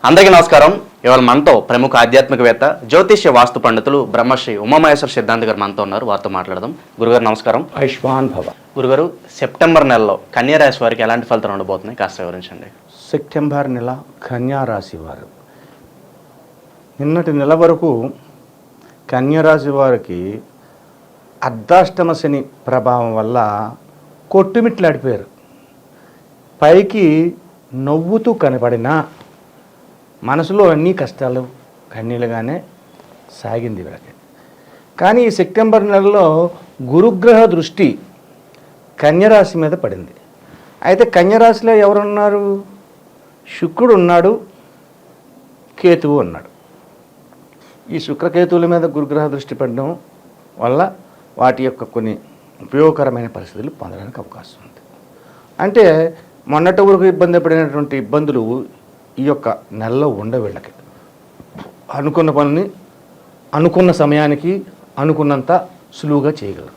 అందరికీ నమస్కారం. ఇవాళ మనతో ప్రముఖ ఆధ్యాత్మికవేత్త జ్యోతిష్య వాస్తు పండితులు బ్రహ్మశ్రీ ఉమామహేశ్వర సిద్ధాంత్ గారు మనతో ఉన్నారు. వారితో మాట్లాడదాం. గురుగారు నమస్కారం. ఆయుష్మాన్ భవ. గురుగారు, సెప్టెంబర్ నెలలో కన్యా రాశి వారికి ఎలాంటి ఫలితాలు ఉండబోతున్నాయి కాస్త వివరించండి. సెప్టెంబర్ నెల కన్యా రాశి వారు నిన్నటి నెల వరకు కన్యా రాశి వారికి అర్ధాష్టమ శని ప్రభావం వల్ల కొట్టుమిట్లాడిపోయారు. పైకి నవ్వుతూ కనబడినా మనసులో అన్ని కష్టాలు కన్నీలుగానే సాగింది వీళ్ళకి. కానీ ఈ సెప్టెంబర్ నెలలో గురుగ్రహ దృష్టి కన్యరాశి మీద పడింది. అయితే కన్యరాశిలో ఎవరున్నారు? శుక్రుడు ఉన్నాడు, కేతువు ఉన్నాడు. ఈ శుక్రకేతువుల మీద గురుగ్రహ దృష్టి పడడం వల్ల వాటి యొక్క కొన్ని ఉపయోగకరమైన పరిస్థితులు పొందడానికి అవకాశం ఉంది. అంటే మొన్నటి వరకు ఇబ్బంది పడినటువంటి ఇబ్బందులు ఈ యొక్క నెలలో ఉండే వీళ్ళకి అనుకున్న పనిని అనుకున్న సమయానికి అనుకున్నంత సులువుగా చేయగలరు.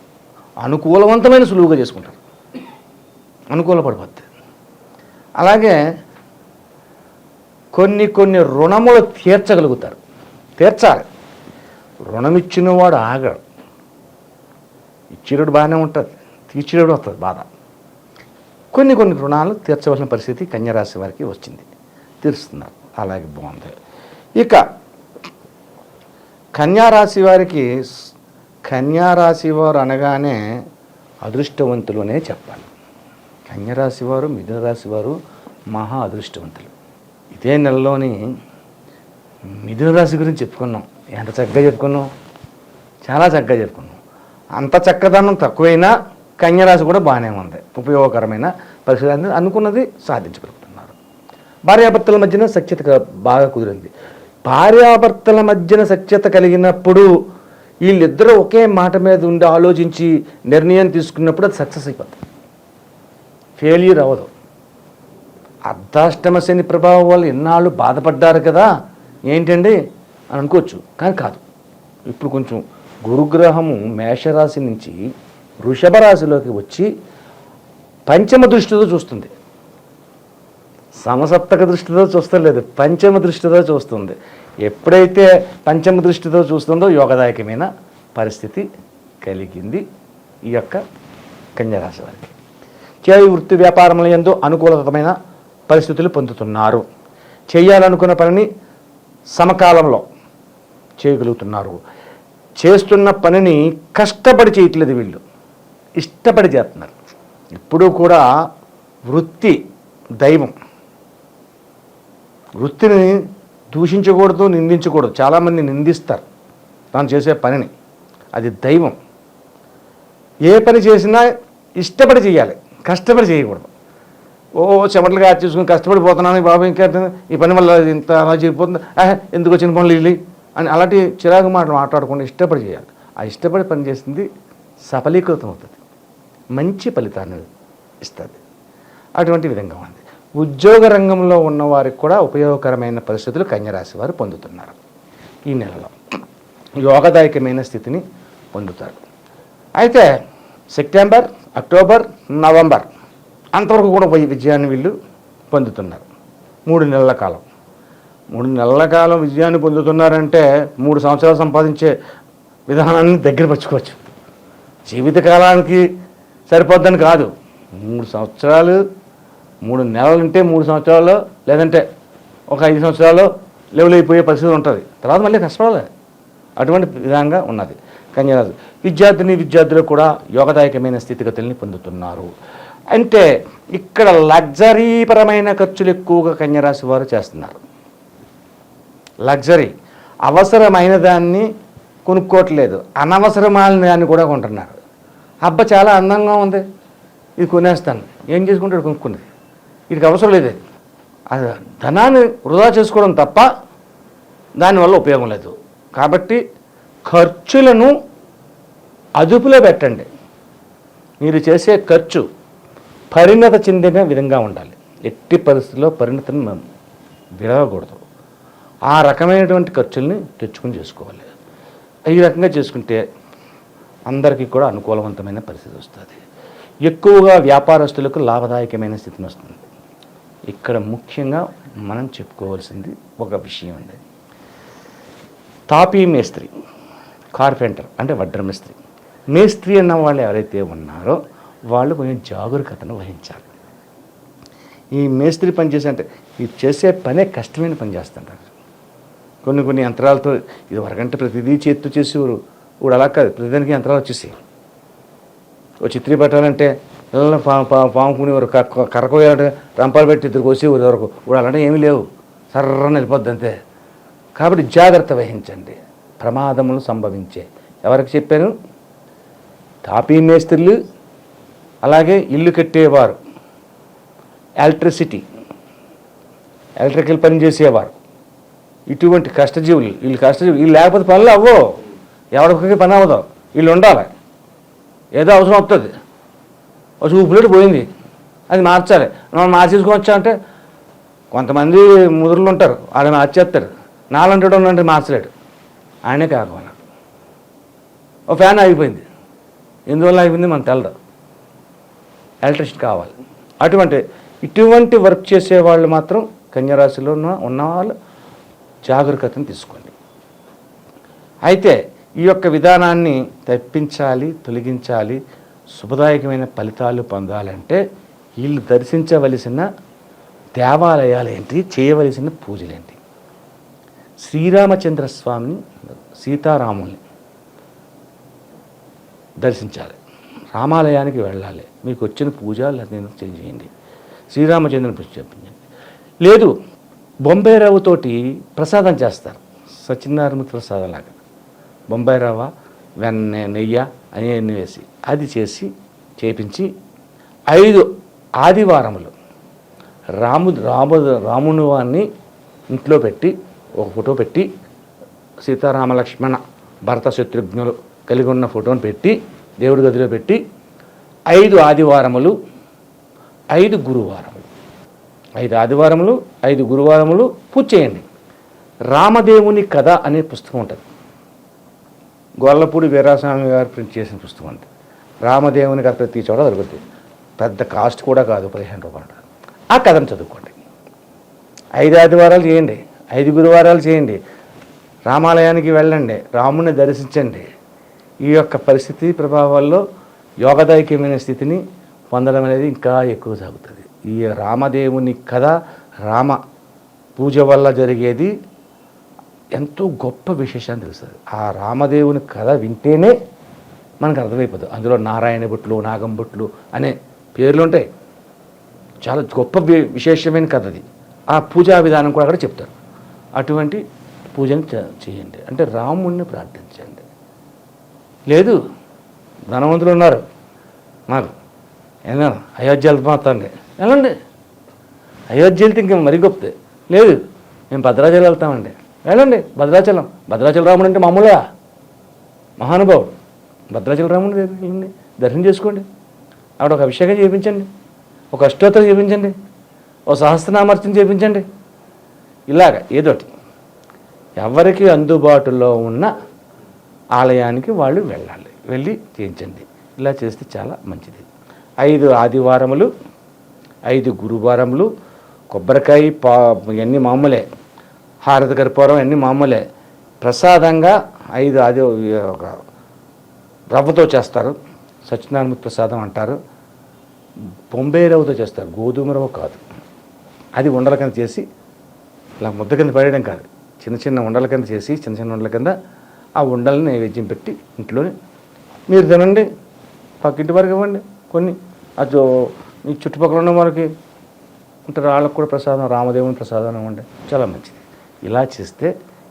అనుకూలవంతమైన సులువుగా చేసుకుంటారు, అనుకూల పడిపోద్ది. అలాగే కొన్ని రుణములు తీర్చగలుగుతారు. తీర్చాలి. రుణం ఇచ్చినవాడు ఆగడు. ఇచ్చినడు బాగానే ఉంటుంది, తీర్చినడు వస్తుంది బాధ. కొన్ని రుణాలు తీర్చవలసిన పరిస్థితి కన్యరాశి వారికి వచ్చింది, తీరుస్తున్నారు. అలాగే బాగుంది. ఇక కన్యారాశి వారికి, కన్యారాశి వారు అనగానే అదృష్టవంతులు అనే చెప్పాలి. కన్యరాశి వారు, మిథున రాశి వారు మహా అదృష్టవంతులు. ఇదే నెలలోని మిథున రాశి గురించి చెప్పుకున్నాం. ఎంత చక్కగా చెప్పుకున్నాం, చాలా చక్కగా చెప్పుకున్నాం. అంత చక్కదనం తక్కువైనా కన్యరాశి కూడా బాగానే ఉంది. ఉపయోగకరమైన పరిస్థితులు అనుకున్నది సాధించగలుగుతున్నారు. భార్యాభర్తల మధ్యన సఖ్యత బాగా కుదిరింది. భార్యాభర్తల మధ్యన సఖ్యత కలిగినప్పుడు వీళ్ళిద్దరూ ఒకే మాట మీద ఉండి ఆలోచించి నిర్ణయం తీసుకున్నప్పుడు అది సక్సెస్ అయిపోతుంది, ఫెయిల్యూర్ అవ్వదు. అర్ధాష్టమ శని ప్రభావం వల్ల ఎన్నాళ్ళు బాధపడ్డారు కదా, ఏంటండి అని అనుకోవచ్చు. కానీ కాదు. ఇప్పుడు కొంచెం గురుగ్రహము మేషరాశి నుంచి వృషభ రాశిలోకి వచ్చి పంచమ దృష్టితో చూస్తుంది. సమసప్తక దృష్టితో చూస్తలేదు, పంచమ దృష్టితో చూస్తుంది. ఎప్పుడైతే పంచమ దృష్టితో చూస్తుందో యోగదాయకమైన పరిస్థితి కలిగింది ఈ యొక్క కన్యరాశి వారికి. చేయి వృత్తి వ్యాపారముల యందు అనుకూలమైన పరిస్థితులు పొందుతున్నారు. చేయాలనుకున్న పనిని సమకాలంలో చేయగలుగుతున్నారు. చేస్తున్న పనిని కష్టపడి చేయట్లేదు, వీళ్ళు ఇష్టపడి చేస్తున్నారు. ఇప్పుడు కూడా వృత్తి దైవం. వృత్తిని దూషించకూడదు, నిందించకూడదు. చాలామంది నిందిస్తారు తాను చేసే పనిని. అది దైవం. ఏ పని చేసినా ఇష్టపడి చేయాలి, కష్టపడి చేయకూడదు. చెమటలుగా చేసుకుని కష్టపడిపోతున్నాను బాబు, ఇంకా ఈ పని వల్ల ఇంత అలా చేయకపోతుంది, ఎందుకు వచ్చిన పనులు ఇల్లి అని అలాంటి చిరాకు మాటలు మాట్లాడకుండా ఇష్టపడి చేయాలి. ఆ ఇష్టపడి పని చేసింది సఫలీకృతం అవుతుంది, మంచి ఫలితాన్ని ఇస్తుంది. అటువంటి విధంగా ఉంది. ఉద్యోగ రంగంలో ఉన్నవారికి కూడా ఉపయోగకరమైన పరిస్థితులు కన్యరాశి వారు పొందుతున్నారు. ఈ నెలలో యోగదాయకమైన స్థితిని పొందుతారు. అయితే సెప్టెంబర్, అక్టోబర్, నవంబర్ అంతవరకు కూడా విజయాన్ని వీళ్ళు పొందుతున్నారు. 3 నెలల కాలం. 3 నెలల కాలం విజయాన్ని పొందుతున్నారంటే 3 సంవత్సరాలు సంపాదించే విధానాన్ని దగ్గర పరుచుకోవచ్చు. జీవితకాలానికి సరిపోద్దని కాదు. 3 సంవత్సరాలు, 3 నెలలు అంటే 3 సంవత్సరాలు, లేదంటే ఒక 5 సంవత్సరాలు లెవెల్ అయిపోయే పరిస్థితి ఉంటుంది. తర్వాత మళ్ళీ కష్టపడాలి. అటువంటి విధంగా ఉన్నది కన్యరాశి. విద్యార్థులు కూడా యోగదాయకమైన స్థితిగతుల్ని పొందుతున్నారు. అంటే ఇక్కడ లగ్జరీపరమైన ఖర్చులు ఎక్కువగా కన్యరాశి వారు చేస్తున్నారు. లగ్జరీ, అవసరమైన దాన్ని కొనుక్కోవట్లేదు, అనవసరమైన దాన్ని కూడా కొంటున్నారు. అబ్బా చాలా అందంగా ఉంది, ఇది కొనేస్తాను. ఏం చేసుకుంటాడు? కొనుక్కునేది. వీడికి అవసరం లేదు. అది ధనాన్ని వృధా చేసుకోవడం తప్ప దానివల్ల ఉపయోగం లేదు. కాబట్టి ఖర్చులను అదుపులో పెట్టండి. మీరు చేసే ఖర్చు పరిణత చెందిన విధంగా ఉండాలి. ఎట్టి పరిస్థితుల్లో పరిణతిని మనం విడవకూడదు. ఆ రకమైనటువంటి ఖర్చుల్ని తెచ్చుకుని చేసుకోవాలి. ఈ రకంగా చేసుకుంటే అందరికీ కూడా అనుకూలవంతమైన పరిస్థితి వస్తుంది. ఎక్కువగా వ్యాపారస్తులకు లాభదాయకమైన స్థితిని వస్తుంది. ఇక్కడ ముఖ్యంగా మనం చెప్పుకోవాల్సింది ఒక విషయం ఉంది. తాపీ మేస్త్రి, కార్పెంటర్ అంటే వడ్ర మేస్త్రి, మేస్త్రి అన్న వాళ్ళు ఎవరైతే ఉన్నారో వాళ్ళు కొంచెం జాగరూకతను వహించాలి. ఈ మేస్త్రి పని చేసే అంటే ఈ చేసే పనే కష్టమైన పని చేస్తుంటారు. కొన్ని యంత్రాలతో ఇది వరకంటే ప్రతిదీ చేతితో చేసేవారు. ఇప్పుడు అలా కాదు, ప్రతిదానికి యంత్రాలు వచ్చేసాయి. ఓ చిత్రీ పట్టాలంటే పాము కునేవారు, కర్రకోయాలంటే రంపాలు పెట్టి ఇద్దరు కోసేవారు వరకు. ఇప్పుడు అలాంటి ఏమీ లేవు, సర్రని వెళ్ళిపోద్ది అంతే. కాబట్టి జాగ్రత్త వహించండి, ప్రమాదములు సంభవించే. ఎవరికి చెప్పాను? తాపీ మేస్త్రులు, అలాగే ఇల్లు కట్టేవారు, ఎలక్ట్రికల్ పని చేసేవారు, ఇటువంటి కష్టజీవులు. వీళ్ళు లేకపోతే పనులు అవ్వో, ఎవరికి పని అవ్వదు. వీళ్ళు ఉండాలి. ఏదో అవసరం వస్తుంది, ఒక చూపులేటు పోయింది, అది మార్చాలి. మనం మార్చేసుకోవచ్చా అంటే కొంతమంది ముదురులు ఉంటారు, వాళ్ళు మార్చేస్తాడు. నాలంటాడు ఉన్నంటే మార్చలేడు, ఆయనే కాకపోయినా. ఒక ఫ్యాన్ ఆగిపోయింది, ఎందువల్ల ఆగిపోయింది మనకు తెలదు, ఎలక్ట్రిసిటీ కావాలి. ఇటువంటి వర్క్ చేసేవాళ్ళు మాత్రం కన్యరాశిలో ఉన్నవాళ్ళు జాగరూకతను తీసుకోండి. అయితే ఈ యొక్క విధానాన్ని తప్పించాలి, తొలగించాలి, శుభదాయకమైన ఫలితాలు పొందాలంటే వీళ్ళు దర్శించవలసిన దేవాలయాలు ఏంటి, చేయవలసిన పూజలేంటి? శ్రీరామచంద్ర స్వామిని, సీతారాముల్ని దర్శించాలి, రామాలయానికి వెళ్ళాలి. మీకు వచ్చిన పూజ నేను చేయండి, శ్రీరామచంద్రుని పూజ చెప్పించండి. లేదు, బొంబాయి రవ్వతోటి ప్రసాదం చేస్తారు, సత్యనారాయణ ప్రసాదం లాగా. బొంబాయి రవ్వ, వెన్న, నెయ్యి అన్నీ వేసి అది చేపించి 5 ఆదివారములు రాముని వారిని ఇంట్లో పెట్టి ఒక ఫోటో పెట్టి, సీతారామ లక్ష్మణ భరత శత్రుఘ్నులు కలిగి ఉన్న ఫోటోని పెట్టి దేవుడి గదిలో పెట్టి 5 ఆదివారములు 5 గురువారములు 5 ఆదివారములు 5 గురువారములు పూజ చేయండి. రామదేవుని కథ అనే పుస్తకం ఉంటుంది, గొల్లపూడి వీరాస్వామి గారు ప్రింట్ చేసిన పుస్తకం అంతే. రామదేవుని కథ ప్రతి చోట దొరుకుతుంది, పెద్ద కాస్ట్ కూడా కాదు, 15 రూపాయలు. ఆ కథను చదువుకోండి. 5 ఆదివారాలు చేయండి, 5 గురువారాలు చేయండి, రామాలయానికి వెళ్ళండి, రాముని దర్శించండి. ఈ యొక్క పరిస్థితి ప్రభావాల్లో యోగదాయకమైన స్థితిని పొందడం అనేది ఇంకా ఎక్కువ సాగుతుంది. ఈ రామదేవుని కథ, రామ పూజ వల్ల జరిగేది ఎంతో గొప్ప విశేషాన్ని తెలుస్తుంది. ఆ రామదేవుని కథ వింటేనే మనకు అర్థమైపోతుంది. అందులో నారాయణ భుట్లు, నాగం భుట్లు అనే పేర్లు ఉంటాయి. చాలా గొప్ప విశేషమైన కథ అది. ఆ పూజా విధానం కూడా అక్కడ చెప్తారు. అటువంటి పూజను చేయండి, అంటే రాముణ్ణి ప్రార్థించండి. లేదు, ధనవంతులు ఉన్నారు మాకు, ఏమన్నా అయోధ్య వెళ్తామండి, వెళ్ళండి. అయోధ్య వెళ్తే ఇంక మరీ గొప్పది. లేదు, మేము భద్రాచలం వెళ్తామండి, వెళ్ళండి. భద్రాచలం రాముడు అంటే మామూలుగా మహానుభావుడు. భద్రాచలం రాముడు వెళ్ళండి, దర్శనం చేసుకోండి. అక్కడ ఒక అభిషేకం చేయించండి, ఒక అష్టోత్తరం చేయించండి, ఒక సహస్రనామార్చన చేయించండి. ఇలాగ ఏదోటి ఎవరికి అందుబాటులో ఉన్న ఆలయానికి వాళ్ళు వెళ్ళి చేయించండి. ఇలా చేస్తే చాలా మంచిది. 5 ఆదివారములు 5 గురువారములు, కొబ్బరికాయ ఇవన్నీ మామూలే, హారతి కర్పూరం అన్నీ మామూలే. ప్రసాదంగా 5 ఒక రవ్వతో చేస్తారు, సత్యనారాయణ ప్రసాదం అంటారు. బొంబాయి రవ్వతో చేస్తారు, గోధుమ రవ్వ కాదు. అది ఉండల కింద చేసి ఇలా ముద్ద కింద పడేయడం కాదు, చిన్న ఉండల కింద చేసి చిన్న ఉండల కింద ఆ ఉండల్ని నైవేద్యం పెట్టి ఇంట్లోనే మీరు తినండి, పక్కింటి వారికి ఇవ్వండి. కొన్ని అది మీ చుట్టుపక్కల ఉన్న వారికి ఉంటారు, వాళ్ళకు కూడా ప్రసాదం, రామదేవుని ప్రసాదం ఇవ్వండి, చాలా మంచిది. ఇలా చేస్తే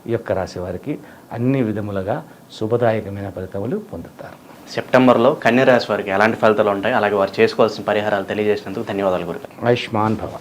ఈ యొక్క రాశి వారికి అన్ని విధములుగా శుభదాయకమైన ఫలితములు పొందుతారు. సెప్టెంబర్లో కన్యరాశి వారికి ఎలాంటి ఫలితాలు ఉంటాయి, అలాగే వారు చేసుకోవాల్సిన పరిహారాలు తెలియజేసినందుకు ధన్యవాదాలు గురుగారు. ఆయుష్మాన్ భవ.